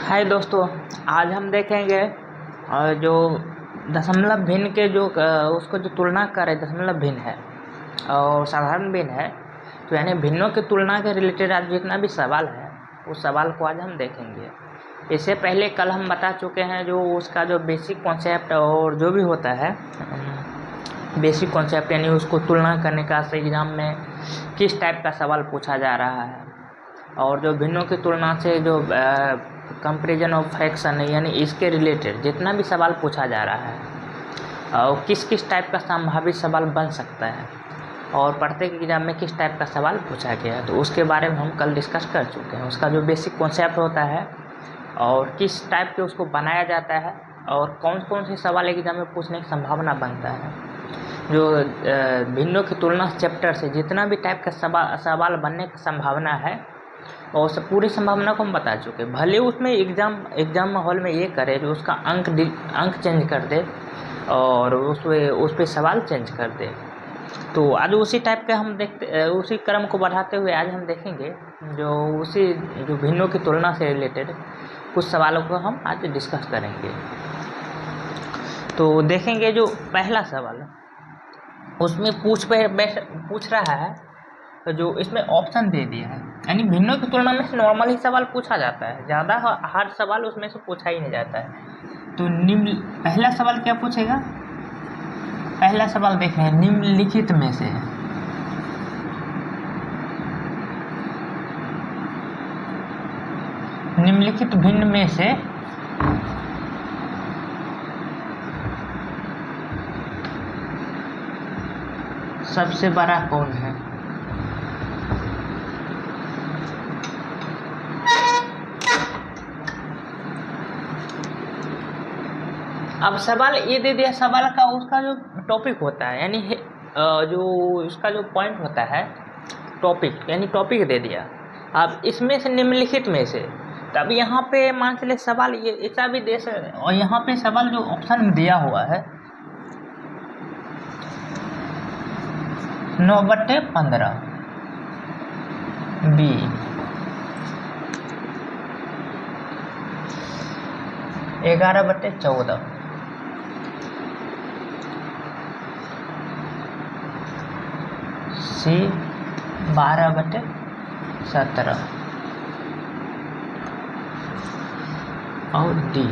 हाय दोस्तों, आज हम देखेंगे जो दशमलव भिन्न के जो उसको जो तुलना करे दशमलव भिन्न है और साधारण भिन्न है। तो यानी भिन्नों की तुलना के रिलेटेड आज जितना भी सवाल है उस सवाल को आज हम देखेंगे। इससे पहले कल हम बता चुके हैं जो उसका जो बेसिक कॉन्सेप्ट और जो भी होता है बेसिक कॉन्सेप्ट, यानी उसको तुलना करने का एग्ज़ाम में किस टाइप का सवाल पूछा जा रहा है, और जो भिन्नों की तुलना से जो कंपैरिजन ऑफ फ्रैक्शन है यानी इसके रिलेटेड जितना भी सवाल पूछा जा रहा है और किस किस टाइप का संभावित सवाल बन सकता है और प्रत्येक एग्जाम में किस टाइप का सवाल पूछा गया है, तो उसके बारे में हम कल डिस्कस कर चुके हैं। उसका जो बेसिक कॉन्सेप्ट होता है और किस टाइप के उसको बनाया जाता है और कौन कौन से सवाल एग्जाम में पूछने की संभावना बनता है। जो भिन्नों की तुलना चैप्टर से जितना भी टाइप का सवाल बनने की संभावना है और सब पूरी संभावना को हम बता चुके। भले उसमें एग्ज़ाम हॉल में ये करे जो उसका अंक चेंज कर दे और उस पर सवाल चेंज कर दे। तो आज उसी टाइप के हम उसी क्रम को बढ़ाते हुए आज हम देखेंगे जो भिन्नों की तुलना से रिलेटेड कुछ सवालों को हम आज डिस्कस करेंगे। तो देखेंगे जो पहला सवाल उसमें पूछ रहा है, तो जो इसमें ऑप्शन दे दिया है, यानी भिन्नों की तुलना में से नॉर्मल ही सवाल पूछा जाता है, ज़्यादा हार्ड सवाल उसमें से पूछा ही नहीं जाता है। तो पहला सवाल क्या पूछेगा? पहला सवाल देख रहे हैं, निम्नलिखित में से निम्नलिखित भिन्न में से सबसे बड़ा कौन है? अब सवाल ये दे दिया, सवाल का उसका जो टॉपिक होता है यानी जो उसका जो पॉइंट होता है टॉपिक, यानी टॉपिक दे दिया। अब इसमें से निम्नलिखित में से, तब यहाँ पे मान चले सवाल ये ऐसा भी दे सकते, और यहाँ पे सवाल जो ऑप्शन में दिया हुआ है 9/15 बी, 11/14 सी, 12/17 और डी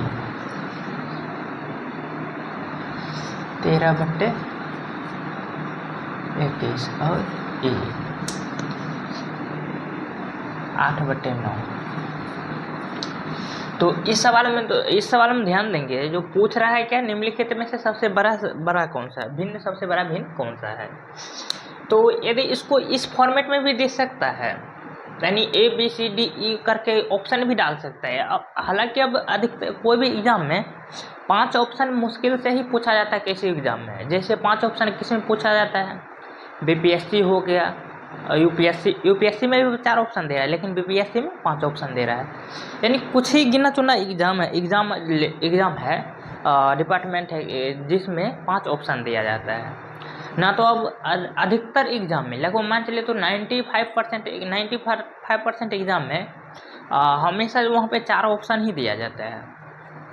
13/21 और ई 8/9। तो इस सवाल में ध्यान देंगे, जो पूछ रहा है क्या, निम्नलिखित में से सबसे बड़ा कौन सा है, भिन्न सबसे बड़ा भिन्न कौन सा है। तो यदि इसको इस फॉर्मेट में भी दे सकता है, यानी ABCDE करके ऑप्शन भी डाल सकता है। अब हालांकि अब अधिकतर कोई भी एग्जाम में 5 ऑप्शन मुश्किल से ही पूछा जाता है किसी एग्जाम में। जैसे 5 ऑप्शन किस में पूछा जाता है, BPSC हो गया, यूपीएससी में भी 4 ऑप्शन दे रहा है, लेकिन BPSC में 5 ऑप्शन दे रहा है। यानी कुछ ही गिना चुना एग्जाम है, डिपार्टमेंट है जिसमें 5 ऑप्शन दिया जाता है ना। तो अब अधिकतर एग्जाम में लगभग मान चले तो 95% एग्जाम में हमेशा वहाँ पे 4 ऑप्शन ही दिया जाता है,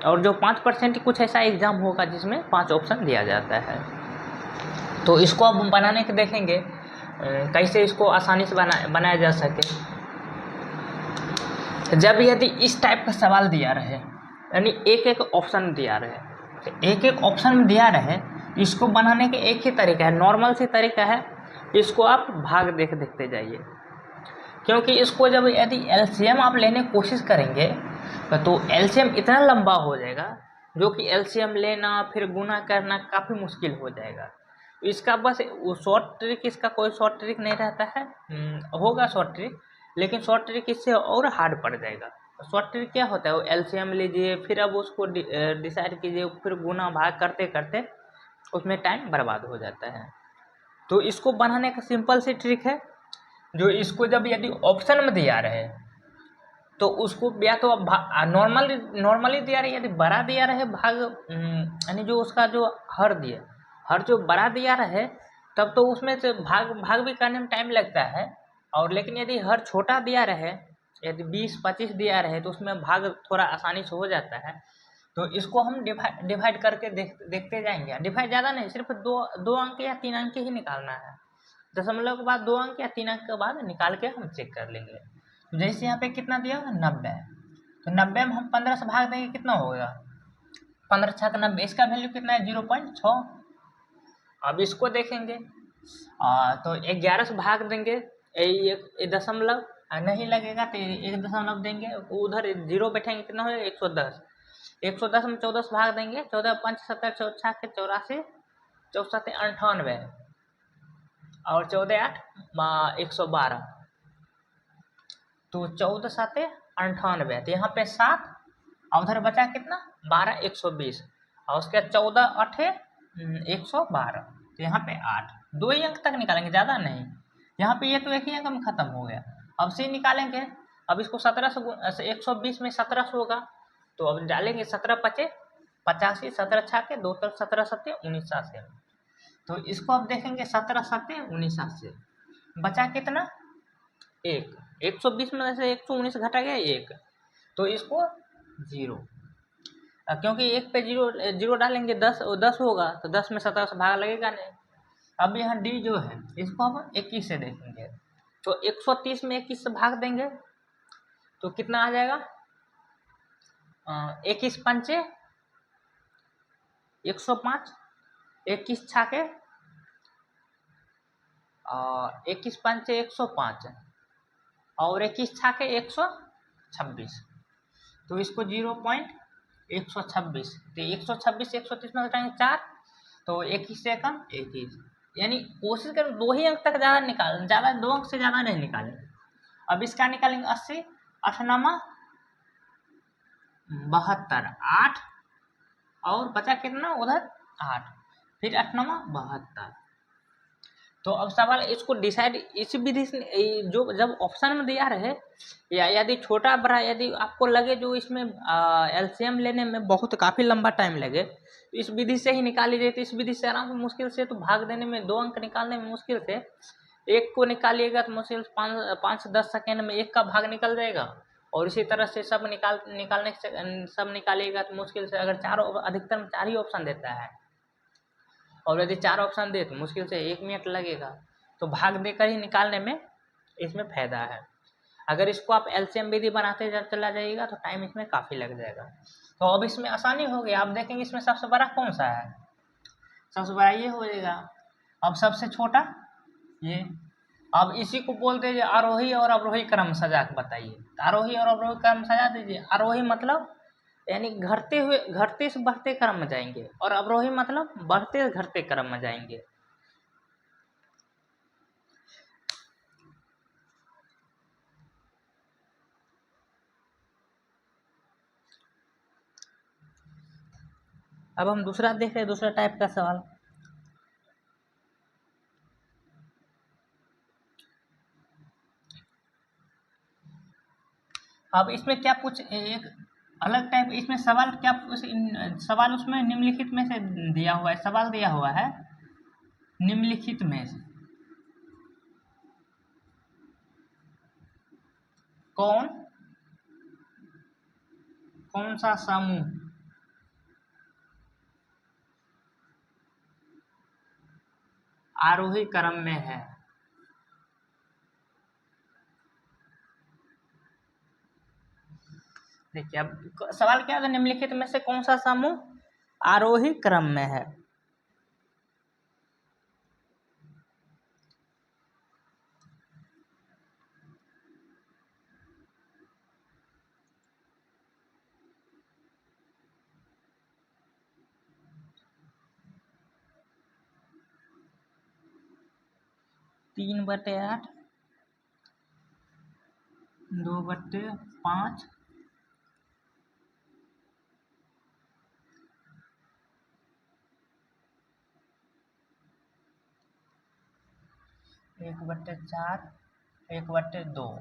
और जो 5% कुछ ऐसा एग्जाम होगा जिसमें 5 ऑप्शन दिया जाता है। तो इसको अब हम बनाने के देखेंगे कैसे इसको आसानी से बनाया जा सके। जब यदि इस टाइप का सवाल दिया रहे, यानी एक ऑप्शन दिया रहे, तो एक ऑप्शन दिया रहे, इसको बनाने के एक ही तरीका है, नॉर्मल सी तरीका है। इसको आप भाग देखते जाइए, क्योंकि इसको जब यदि एलसीएम आप लेने की कोशिश करेंगे तो एलसीएम इतना लंबा हो जाएगा जो कि एलसीएम लेना फिर गुना करना काफ़ी मुश्किल हो जाएगा। इसका बस शॉर्ट ट्रिक, इसका कोई शॉर्ट ट्रिक नहीं रहता है, होगा शॉर्ट ट्रिक, लेकिन शॉर्ट ट्रिक इससे और हार्ड पड़ जाएगा। शॉर्ट ट्रिक क्या होता है, वो एलसीएम लीजिए, फिर अब उसको डिसाइड कीजिए, फिर गुना भाग करते करते उसमें टाइम बर्बाद हो जाता है। तो इसको बनाने का सिंपल सी ट्रिक है, जो इसको जब यदि ऑप्शन में दिया रहे तो उसको या तो नॉर्मली दिया रहे, यदि बड़ा दिया रहे भाग, यानी जो उसका जो हर जो बड़ा दिया रहे तब तो उसमें से भाग भी करने में टाइम लगता है, और लेकिन यदि हर छोटा दिया रहे यदि 20-25 दिया रहे तो उसमें भाग थोड़ा आसानी से हो जाता है। तो इसको हम डिवाइड करके देखते जाएंगे। डिवाइड ज़्यादा नहीं, सिर्फ दो अंक या 3 अंक ही निकालना है। दशमलव के बाद 2 अंक या 3 अंक के बाद निकाल के हम चेक कर लेंगे। तो जैसे यहाँ पे कितना दिया होगा 90, तो 90 में हम 15 से भाग देंगे, कितना होगा 15 छक 90, इसका वैल्यू कितना है 0.6। अब इसको देखेंगे तो 11 से भाग देंगे, एक दशमलव नहीं लगेगा तो 1 दशमलव देंगे, उधर 0 बैठेंगे, कितना होगा 110। 110 में 14 से भाग देंगे, 14 5 70 4 के 84, 64 98 और 14 8 112, तो 14 7 98, तो यहाँ पे 7 और उधर बचा कितना 12 120 और उसके 14 8 112, तो यहाँ पे 8, 2 ही अंक तक निकालेंगे, ज़्यादा नहीं। यहाँ पे ये तो एक ही अंक में खत्म हो गया। अब से निकालेंगे, अब इसको 17 से 120 में 17 से होगा, तो अब डालेंगे 17 5 85, 17 छा के 2 17 7 19, तो इसको अब देखेंगे 17 7 19, बचा कितना 1, 120 में से 119 घटा गया 1, तो इसको 0, क्योंकि 1 पे 0 डालेंगे 10 होगा, तो 10 में 17 से भाग लगेगा नहीं। अब यहाँ डी जो है इसको हम 21 से देखेंगे, तो 130 में 21 से भाग देंगे तो कितना आ जाएगा 21 पंचे 105, 21 छाके 21 पंचे 105 और 21 छाके 126, तो इसको 0.126, तो 126 130 में घटाएंगे 4, तो 21 से कम 21, यानी कोशिश करें 2 ही अंक तक ज़्यादा निकालें, ज़्यादा 2 अंक से ज़्यादा नहीं निकालें। अब इसका निकालेंगे 80 8 9 72, 8 और बचा कितना उधर 8, फिर 8 9 72। तो अब सवाल इसको डिसाइड इस विधि से, जो जब ऑप्शन में दिया रहे या यदि छोटा बड़ा यदि आपको लगे जो इसमें एलसीएम लेने में बहुत काफ़ी लंबा टाइम लगे, तो इस विधि से ही निकाली जाए, तो इस विधि से आराम से मुश्किल से तो भाग देने में 2 अंक निकालने में मुश्किल से एक को निकालिएगा तो मुश्किल 5 से 10 सेकेंड में एक का भाग निकल जाएगा, और इसी तरह से सब निकालने से सब निकालिएगा तो मुश्किल से, अगर अधिकतम 4 ही ऑप्शन देता है और यदि 4 ऑप्शन दे तो मुश्किल से 1 मिनट लगेगा, तो भाग देकर ही निकालने में इसमें फ़ायदा है। अगर इसको आप एलसीएम विधि बनाते चला जाइएगा तो टाइम इसमें काफ़ी लग जाएगा। तो अब इसमें आसानी हो गई, आप देखेंगे इसमें सबसे बड़ा कौन सा है, सबसे बड़ा ये हो जाएगा। अब सबसे छोटा ये, अब इसी को बोलते हैं आरोही और अवरोही क्रम सजा के बताइए, तो आरोही और अवरोही क्रम सजा दीजिए। आरोही मतलब यानी घटते से बढ़ते क्रम में जाएंगे, और अवरोही मतलब बढ़ते घटते क्रम में जाएंगे। अब हम दूसरा देख रहे हैं, दूसरा टाइप का सवाल। अब इसमें क्या पूछ, एक अलग टाइप इसमें सवाल क्या सवाल उसमें निम्नलिखित में से दिया हुआ है, सवाल दिया हुआ है निम्नलिखित में से कौन सा समूह आरोही क्रम में है। देखिए अब सवाल क्या है, निम्नलिखित में से कौन सा समूह आरोही क्रम में है। तीन बटे 8, 2/5, 1/4, 1/2।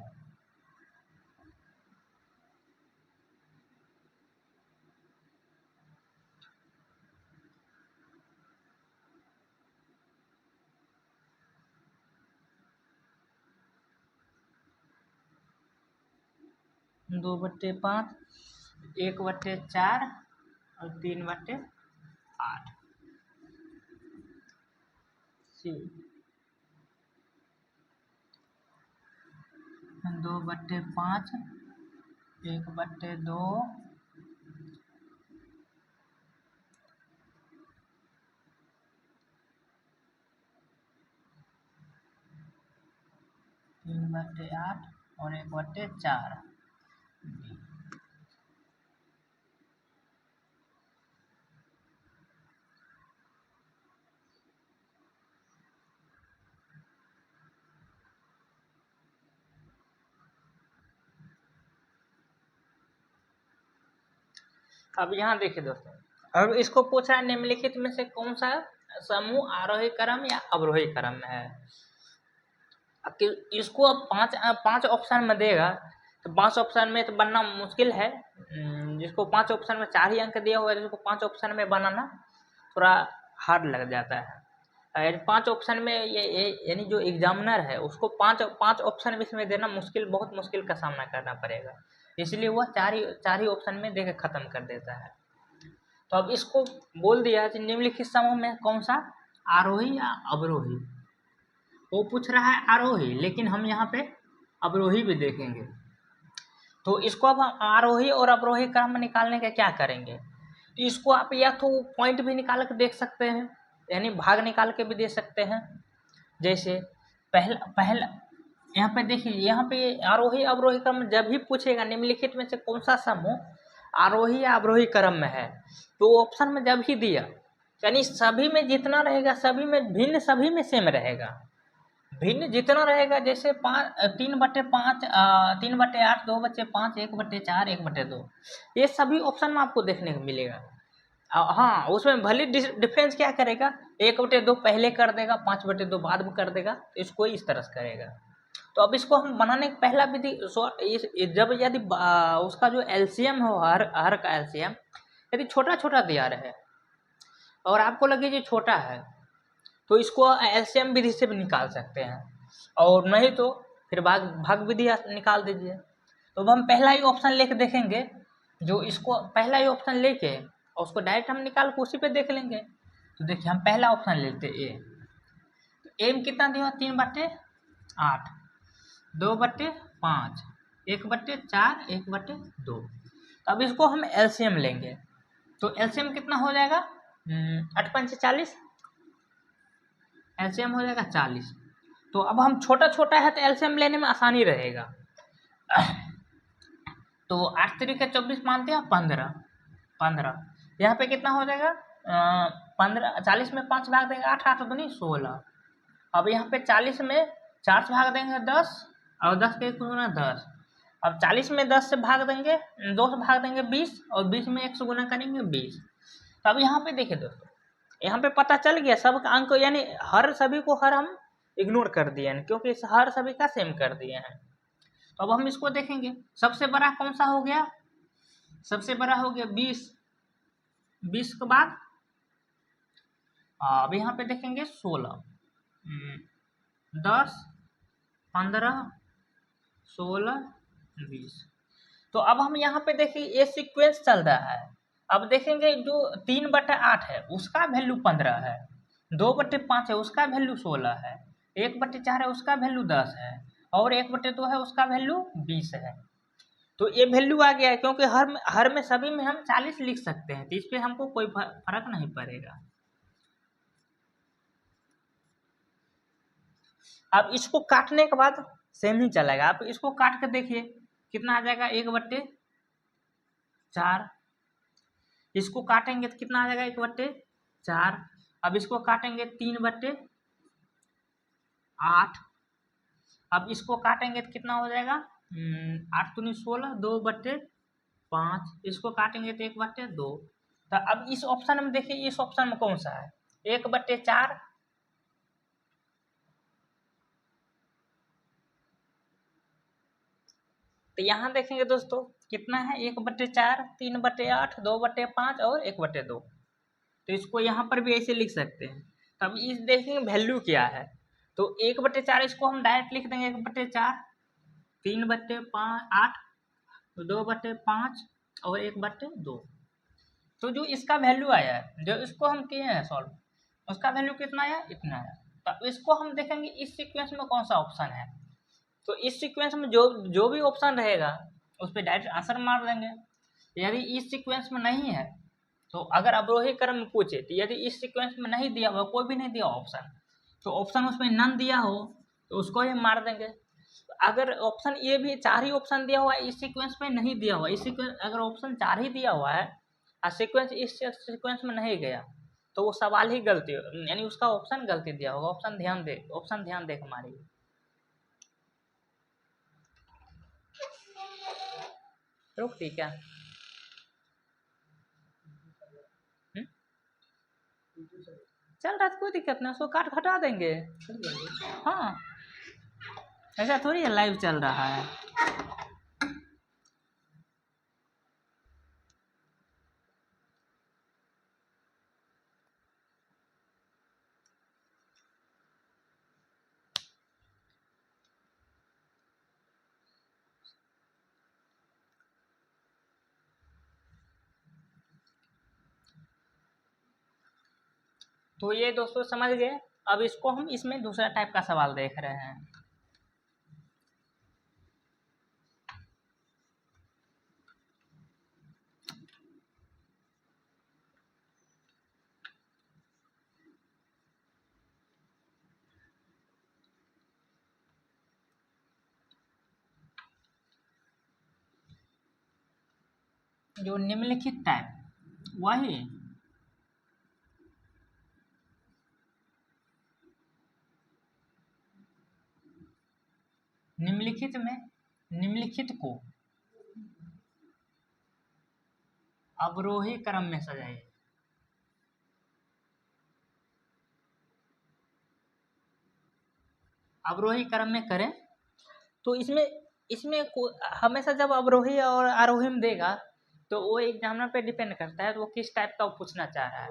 2/5, 1/4 और 3/8। सी 2/5, 1/2, 3/8 और 1/4। अब यहाँ देखिए दोस्तों, अब इसको पूछ रहा है निम्नलिखित में से कौन सा समूह आरोही क्रम या अवरोही क्रम में है। इसको अब पांच ऑप्शन में देगा, तो 5 ऑप्शन में तो बनना मुश्किल है। जिसको 5 ऑप्शन में 4 ही अंक दिया हुआ है, जिसको 5 ऑप्शन में बनाना थोड़ा हार्ड लग जाता है। 5 ऑप्शन में ये यानी जो एग्जामिनर है उसको पाँच ऑप्शन में इसमें देना मुश्किल, बहुत मुश्किल का सामना करना पड़ेगा, इसलिए वह चार ही ऑप्शन में देकर खत्म कर देता है। तो अब इसको बोल दिया कि निम्नलिखित समूह में कौन सा आरोही या अवरोही। वो पूछ रहा है आरोही, लेकिन हम यहाँ पे अवरोही भी देखेंगे। तो इसको अब हम आरोही और अवरोही क्रम में निकालने का क्या करेंगे, तो इसको आप या तो पॉइंट भी निकाल के देख सकते हैं, यानी भाग निकाल के भी दे सकते हैं। जैसे पहला यहाँ पे देखिए, यहाँ पे आरोही अवरोही क्रम जब भी पूछेगा निम्नलिखित में से कौन सा समूह आरोही या अवरोही क्रम में है, तो ऑप्शन में जब ही दिया यानी सभी में जितना रहेगा, सभी में भिन्न, सभी में सेम रहेगा। भिन्न जितना रहेगा, जैसे 3/5, 3/8, 2/5, 1/4, 1/2, ये सभी ऑप्शन में आपको देखने को मिलेगा। हाँ, उसमें भले डिफरेंस क्या करेगा, 1/2 पहले कर देगा, 5/2 बाद में कर देगा, इसको इस तरह से करेगा। तो अब इसको हम बनाने का पहला विधि, जब यदि उसका जो एलसीएम हो, हर का एलसीएम यदि छोटा छोटा दिया रहे और आपको लगे ये छोटा है, तो इसको एलसीएम विधि से भी निकाल सकते हैं, और नहीं तो फिर भाग विधि निकाल दीजिए। तो अब हम पहला ही ऑप्शन लेके देखेंगे, जो इसको पहला ही ऑप्शन लेके और उसको डायरेक्ट हम निकाल के उसी पे देख लेंगे। तो देखिए, हम पहला ऑप्शन लेते ए, तो ए में कितना दिया, 3/8, 2/5, 1/4, 1/2। अब इसको हम एलसीएम लेंगे, तो एलसीएम कितना हो जाएगा, 8×5 = 40, एलसीएम हो जाएगा 40। तो अब हम छोटा छोटा है तो एलसीएम लेने में आसानी रहेगा। तो 8×3 = 24 मानते हैं, 15 यहाँ पे कितना हो जाएगा, 15, 40 में 5 भाग देंगे 8, 8 दूनी 16। अब यहाँ पे 40 में 4 से भाग देंगे 10, और 10 के 1 गुना 10। अब 40 में 10 से भाग देंगे, 2 से भाग देंगे 20, और 20 में 1 से गुना करेंगे 20। तो अब यहाँ पे देखिए दोस्तों, यहाँ पे पता चल गया सबका अंक, यानी हर सभी को हर हम इग्नोर कर दिए हैं, क्योंकि हर सभी का सेम कर दिए हैं। तो अब हम इसको देखेंगे, सबसे बड़ा कौन सा हो गया, सबसे बड़ा हो गया 20। 20 के बाद अब यहाँ पे देखेंगे 16, 10, 15, 16, 20। तो अब हम यहाँ पे देखिए ये सीक्वेंस चल रहा है। अब देखेंगे जो 3/8 है उसका वैल्यू 15 है, 2/5 है उसका वैल्यू 16 है, 1/4 है उसका वैल्यू 10 है, और 1/2 है उसका वैल्यू 20 है। तो ये वैल्यू आ गया है, क्योंकि हर में सभी में हम 40 लिख सकते हैं, तो इस पर हमको कोई फर्क नहीं पड़ेगा। अब इसको काटने के बाद सेम ही चलेगा। आप इसको काट के देखिए कितना आ जाएगा, 1/4। इसको काटेंगे तो कितना आ जाएगा, 1/4। अब इसको काटेंगे 3/8। अब इसको काटेंगे तो कितना हो जाएगा, 8 दूनी 16, 2/5। इसको काटेंगे तो 1/2। तो अब इस ऑप्शन में देखिए, इस ऑप्शन में कौन सा है, 1/4। तो यहाँ देखेंगे दोस्तों कितना है, 1/4, 3/8, 2/5 और 1/2। तो इसको यहाँ पर भी ऐसे लिख सकते हैं। तो अब इस देखेंगे वैल्यू क्या है, तो 1/4 इसको हम डायरेक्ट लिख देंगे 1/4, 3/5, 8, तो 2/5 और 1/2। तो जो इसका वैल्यू आया है, जो इसको हम किए हैं सॉल्व, उसका वैल्यू कितना आया, इतना आया। तो इसको हम देखेंगे इस सीक्वेंस में कौन सा ऑप्शन है। तो इस सीक्वेंस में जो जो भी ऑप्शन रहेगा उस पर डायरेक्ट आंसर मार देंगे। यदि इस सीक्वेंस में नहीं है तो अगर अवरोही क्रम में पूछे तो यदि इस सीक्वेंस में नहीं दिया हुआ, कोई भी नहीं दिया ऑप्शन, तो ऑप्शन उसमें नन दिया हो तो उसको ही मार देंगे। अगर ऑप्शन ये भी 4 ही ऑप्शन दिया हुआ है, इस सीक्वेंस में नहीं दिया हुआ, इस सीक्वेंस अगर ऑप्शन 4 ही दिया हुआ है और सीक्वेंस इस सीक्वेंस में नहीं गया तो वो सवाल ही गलती, यानी उसका ऑप्शन गलती दिया होगा। ऑप्शन ध्यान दे हमारी। रुक ठीक है। चल रहा है, कोई दिक्कत नहीं, उसको काट हटा देंगे। हाँ, ऐसा थोड़ी है लाइव चल रहा है। तो ये दोस्तों समझ गए। अब इसको हम इसमें दूसरा टाइप का सवाल देख रहे हैं। जो निम्नलिखित टाइप वही निम्नलिखित को अवरोही क्रम में सजाइए। अवरोही क्रम में करें तो इसमें इसमें हमेशा जब अवरोही और आरोही में देगा तो वो एग्जामिनर पे डिपेंड करता है, तो वो किस टाइप का पूछना चाह रहा है।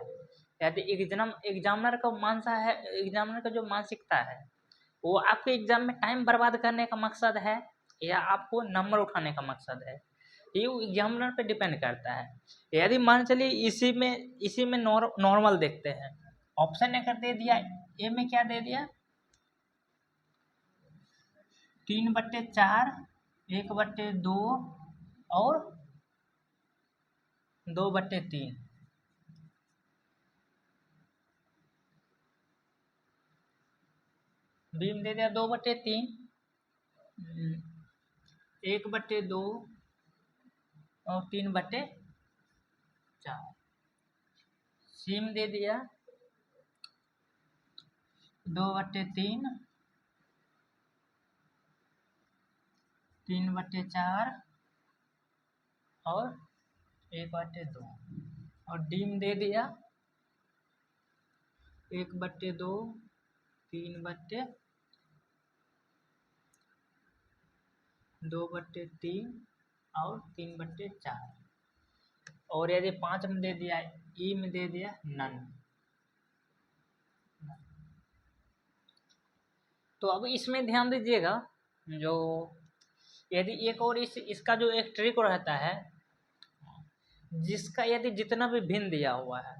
यदि एग्जामिनर का मानसा है, एग्जामिनर का जो मानसिकता है वो आपके एग्जाम में टाइम बर्बाद करने का मकसद है या आपको नंबर उठाने का मकसद है, ये एग्जामिनर पे डिपेंड करता है। यदि मान चलिए इसी में नॉर्मल देखते हैं, ऑप्शन ने कर दे दिया, ए में क्या दे दिया, 3/4, 1/2 और 2/3। बी में दे दिया 2/3, 1/2 और 3/4। सी में दे दिया 2/3, 3/4 और 1/2। और डी में दे दिया 1/2, 2/3 और 3/4। और यदि 5 में दे दिया, ई में दे दिया नन। तो अब इसमें ध्यान दीजिएगा, जो यदि एक और इसका जो एक ट्रिक रहता है, जिसका यदि जितना भी भिन्न दिया हुआ है,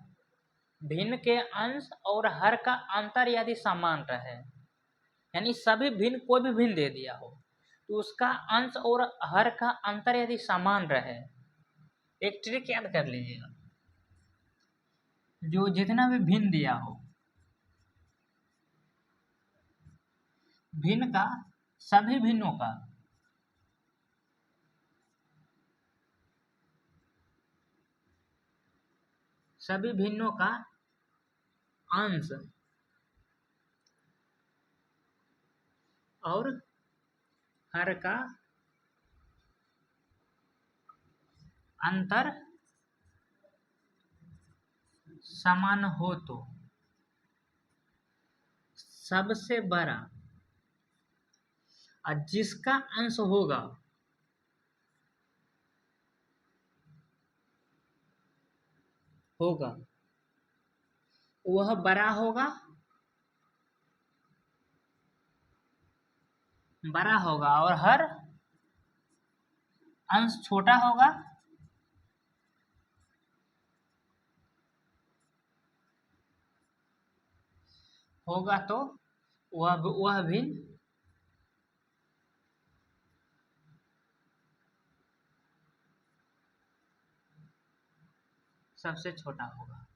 भिन्न के अंश और हर का अंतर यदि समान रहे, यानी सभी भिन्न, कोई भी भिन्न दे दिया हो तो उसका अंश और हर का अंतर यदि समान रहे, एक ट्रिक याद कर लीजिएगा, जो जितना भी भिन्न दिया हो, भिन्न का, सभी भिन्नों का अंश और हर का अंतर समान हो तो सबसे बड़ा, और जिसका अंश होगा वह बड़ा होगा और हर अंश छोटा होगा तो वह भिन्न सबसे छोटा होगा।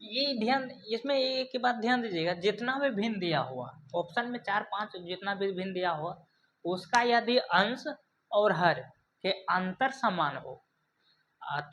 ये ध्यान, इसमें एक ही बात ध्यान दीजिएगा, जितना भी भिन्न दिया हुआ ऑप्शन में 4-5 जितना भी भिन्न दिया हुआ उसका यदि अंश और हर के अंतर समान हो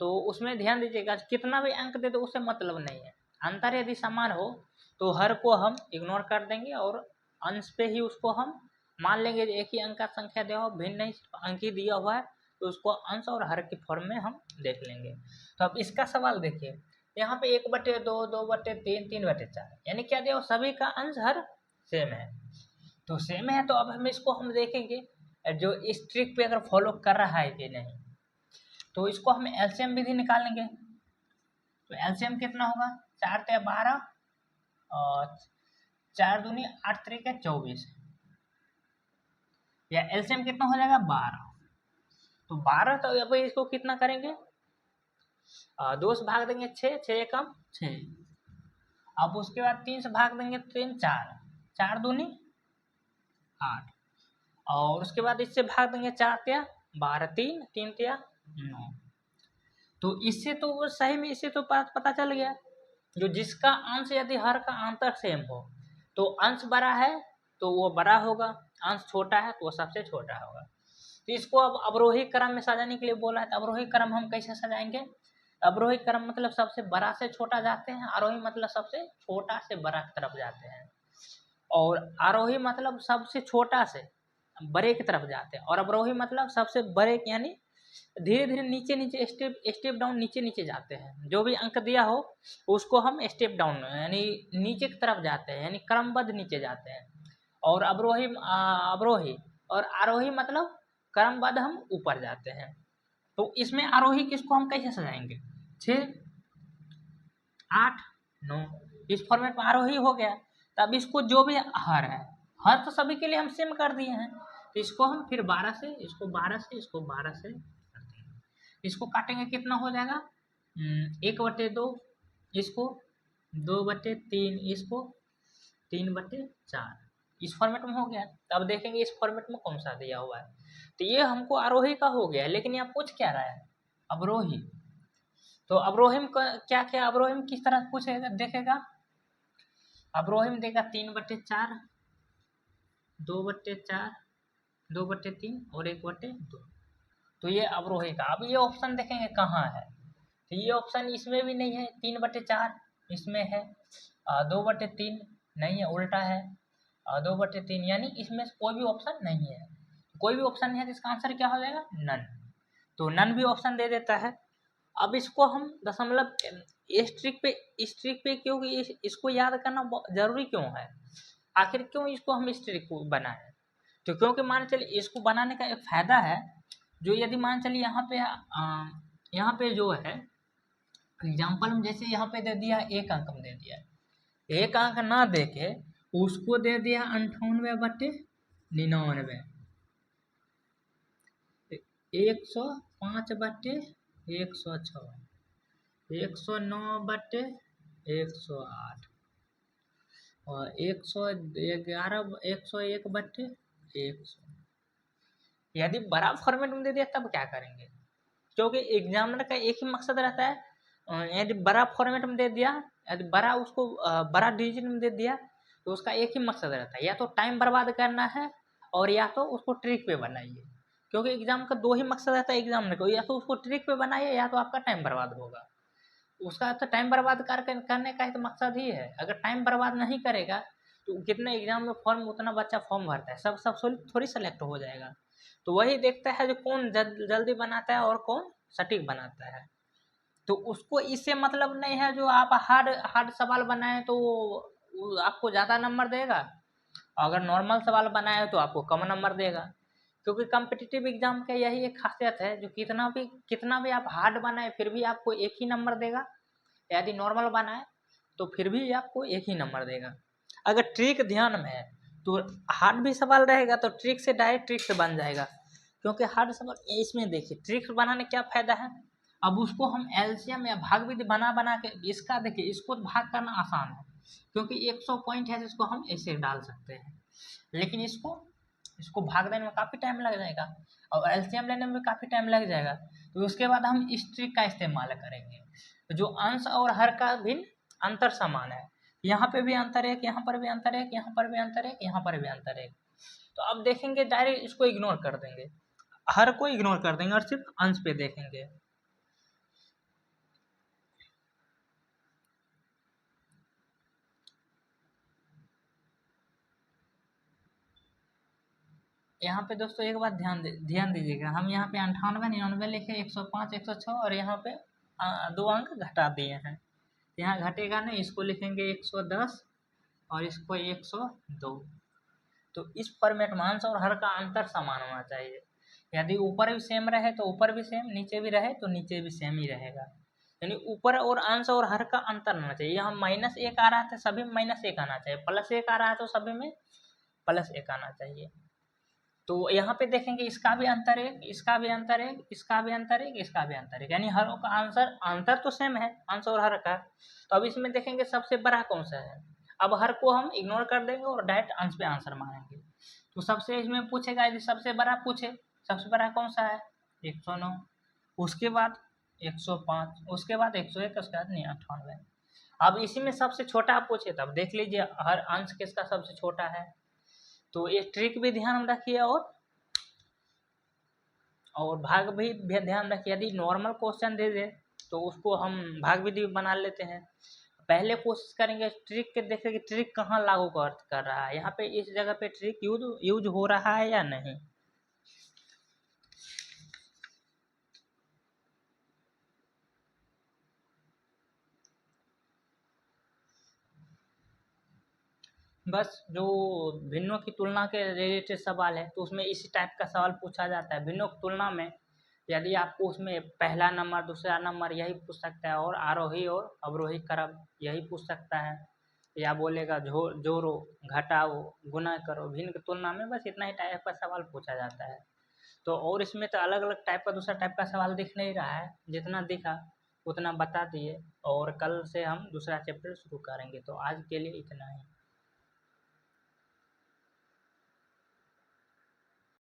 तो उसमें ध्यान दीजिएगा, कितना भी अंक दे दो उससे मतलब नहीं है। अंतर यदि समान हो तो हर को हम इग्नोर कर देंगे और अंश पे ही उसको हम मान लेंगे। एक ही अंक का संख्या दिया हो, भिन्न नहीं अंक ही दिया हुआ है तो उसको अंश और हर के फॉर्म में हम देख लेंगे। तो अब इसका सवाल देखिए, यहाँ पे 1/2, 2/3, 3/4, यानी क्या दिया हो, सभी का अंश हर सेम है। तो सेम है तो अब हम इसको हम देखेंगे जो इस ट्रिक पे अगर फॉलो कर रहा है कि नहीं। तो इसको हम एलसीएम विधि निकालेंगे। तो एलसीएम कितना होगा, 4×12 और 4×2 8 × 24, या एलसीएम कितना हो जाएगा 12। तो 12, तो अब इसको कितना करेंगे, 2 से भाग देंगे 6, 6 कम 6। अब उसके बाद 3 से भाग देंगे 3 4, 4×2 8, और उसके बाद इससे भाग देंगे 4×3 12, 3 3×3 9। तो इससे तो वो सही में इससे तो पता चल गया, जो जिसका अंश यदि हर का अंतर सेम हो तो अंश बड़ा है तो वो बड़ा होगा, अंश छोटा है तो वो सबसे छोटा होगा। तो इसको अब अवरोही क्रम में सजाने के लिए बोला है। तो अवरोही क्रम हम कैसे सजाएंगे, अवरोही क्रम मतलब सबसे बड़ा से छोटा जाते हैं, आरोही मतलब सबसे छोटा से बड़ा की तरफ जाते हैं, और आरोही मतलब सबसे छोटा से बड़े की तरफ जाते हैं, और अवरोही मतलब सबसे बड़े यानी धीरे धीरे नीचे नीचे स्टेप डाउन नीचे नीचे जाते हैं। जो भी अंक दिया हो उसको हम स्टेप डाउन यानी नीचे की तरफ जाते हैं, यानी क्रमबद्ध नीचे जाते हैं। और अवरोही और आरोही मतलब क्रमबद्ध हम ऊपर जाते हैं। तो इसमें आरोही किसको हम कैसे सजाएंगे, 6 8 9 इस फॉर्मेट में आरोही हो गया। तब इसको जो भी हर है, हर तो सभी के लिए हम सेम कर दिए हैं, तो इसको हम फिर 12 से, इसको 12 से, इसको 12 से करते हैं। इसको काटेंगे कितना हो जाएगा, 1/2, इसको 2/3, इसको 3/4, इस फॉर्मेट में हो गया। तब देखेंगे इस फॉर्मेट में कौन सा दिया हुआ है। तो ये हमको आरोही का हो गया, लेकिन यहाँ पूछ क्या रहा है, अवरोही। तो अवरोही में क्या क्या, अवरोही में किस तरह पूछेगा देखेगा, अवरोही में देगा 3/4, 2/4, 2/3 और 1/2। तो ये अवरोही का। अब ये ऑप्शन देखेंगे कहाँ है, तो ये ऑप्शन इसमें भी नहीं है, 3/4 इसमें है, 2/3 नहीं है, उल्टा है, 2/3, यानी इसमें कोई भी ऑप्शन नहीं है। कोई भी ऑप्शन नहीं है तो इसका आंसर क्या हो जाएगा, नन। तो नन भी ऑप्शन दे देता है। अब इसको हम दशमलव इस ट्रिक पे क्योंकि इसको याद करना जरूरी क्यों है, आखिर क्यों इसको हम इस ट्रिक को बनाए। तो क्योंकि मान चलिए इसको बनाने का एक फायदा है, जो यदि मान चलिए यहाँ पे जो है एग्जाम्पल में, जैसे यहाँ पे दे दिया 1 अंक में दे दिया, 1 अंक ना दे के उसको दे दिया 98/99, 105/106, 109/108 और 111, 101/100। यदि बड़ा फॉर्मेट में दे दिया तब क्या करेंगे, क्योंकि एग्जामिनर का एक ही मकसद रहता है, यदि बड़ा फॉर्मेट में दे दिया, यदि बड़ा उसको बड़ा डिजिट में दे दिया तो उसका एक ही मकसद रहता है, या तो टाइम बर्बाद करना है और या तो उसको ट्रिक पे बनाइए। क्योंकि एग्जाम का 2 ही मकसद रहता है एग्जामिनर को, या तो उसको ट्रिक पे बनाइए या तो आपका टाइम बर्बाद होगा। उसका तो टाइम बर्बाद करने का ही तो मकसद ही है। अगर टाइम बर्बाद नहीं करेगा तो कितने एग्जाम में फॉर्म उतना बच्चा फॉर्म भरता है, सब थोड़ी सेलेक्ट हो जाएगा। तो वही देखता है जो कौन जल्दी बनाता है और कौन सटीक बनाता है। तो उसको इससे मतलब नहीं है जो आप हार्ड हार्ड सवाल बनाए तो वो आपको ज़्यादा नंबर देगा, अगर नॉर्मल सवाल बनाए तो आपको कम नंबर देगा। क्योंकि कॉम्पिटिटिव एग्जाम का यही एक खासियत है, जो कितना भी आप हार्ड बनाए फिर भी आपको एक ही नंबर देगा, यदि नॉर्मल बनाए तो फिर भी आपको एक ही नंबर देगा। अगर ट्रिक ध्यान में है तो हार्ड भी सवाल रहेगा तो ट्रिक से डायरेक्ट ट्रिक से बन जाएगा, क्योंकि हर सवाल इसमें देखिए ट्रिक्स बनाने क्या फ़ायदा है। अब उसको हम एलसीएम या भाग विधि बना बना के इसका देखिए, इसको भाग करना आसान है क्योंकि 100 पॉइंट है जिसको हम ऐसे डाल सकते हैं, लेकिन इसको इसको भाग देने में काफ़ी टाइम लग जाएगा और एलसीएम लेने में भी काफ़ी टाइम लग जाएगा। तो उसके बाद हम इस ट्रिक का इस्तेमाल करेंगे। तो जो अंश और हर का भिन्न अंतर समान है, यहाँ पे भी अंतर है, यहाँ पर भी अंतर है, यहाँ पर भी अंतर है, यहाँ पर भी अंतर है। तो अब देखेंगे डायरेक्ट इसको इग्नोर कर देंगे, हर को इग्नोर कर देंगे और सिर्फ अंश पे देखेंगे। यहाँ पे दोस्तों एक बात ध्यान दीजिएगा, हम यहाँ पे 98 99 लिखे, 105 106 और यहाँ पे 2 अंक घटा दिए हैं। यहाँ घटेगा नहीं, इसको लिखेंगे 110 और इसको 102। तो इस फॉर्मेट में अंश और हर का अंतर समान होना चाहिए। यदि ऊपर भी सेम रहे तो ऊपर भी सेम, नीचे भी रहे तो नीचे भी सेम ही रहेगा। यानी ऊपर और अंश और हर का अंतर होना चाहिए। यहाँ -1 आ रहा है तो सभी में -1 आना चाहिए, +1 आ रहा है तो सभी में +1 आना चाहिए। तो यहाँ पे देखेंगे इसका भी अंतर है, इसका भी अंतर है, इसका भी अंतर है, इसका भी अंतर है, यानी हर का आंसर अंतर तो सेम है अंश और हर का। तो अब इसमें देखेंगे सबसे बड़ा कौन सा है। अब हर को हम इग्नोर कर देंगे और डायरेक्ट अंश पे आंसर मारेंगे। तो सबसे इसमें पूछेगा, यदि सबसे बड़ा पूछे, सबसे बड़ा कौन सा है 109, उसके बाद 105, उसके बाद 101, उसके बाद 98। अब इसी में सबसे छोटा पूछे तब देख लीजिए हर अंश किसका सबसे छोटा है। तो ये ट्रिक भी ध्यान रखिए और भाग भी ध्यान रखिए। यदि नॉर्मल क्वेश्चन दे दे तो उसको हम भाग विधि बना लेते हैं। पहले कोशिश करेंगे ट्रिक के देखें कि ट्रिक कहाँ लागू कर रहा है, यहाँ पे इस जगह पे ट्रिक यूज हो रहा है या नहीं। बस जो भिन्नों की तुलना के रिलेटेड सवाल है तो उसमें इसी टाइप का सवाल पूछा जाता है। भिन्नों की तुलना में यदि आपको उसमें पहला नंबर दूसरा नंबर यही पूछ सकता है और आरोही और अवरोही क्रम यही पूछ सकता है, या बोलेगा जोड़ो घटाओ गुना करो भिन्न की तुलना में, बस इतना ही टाइप का सवाल पूछा जाता है। तो और इसमें तो अलग अलग टाइप का दूसरा टाइप का सवाल दिख नहीं रहा है, जितना दिखा उतना बता दिए और कल से हम दूसरा चैप्टर शुरू करेंगे। तो आज के लिए इतना ही।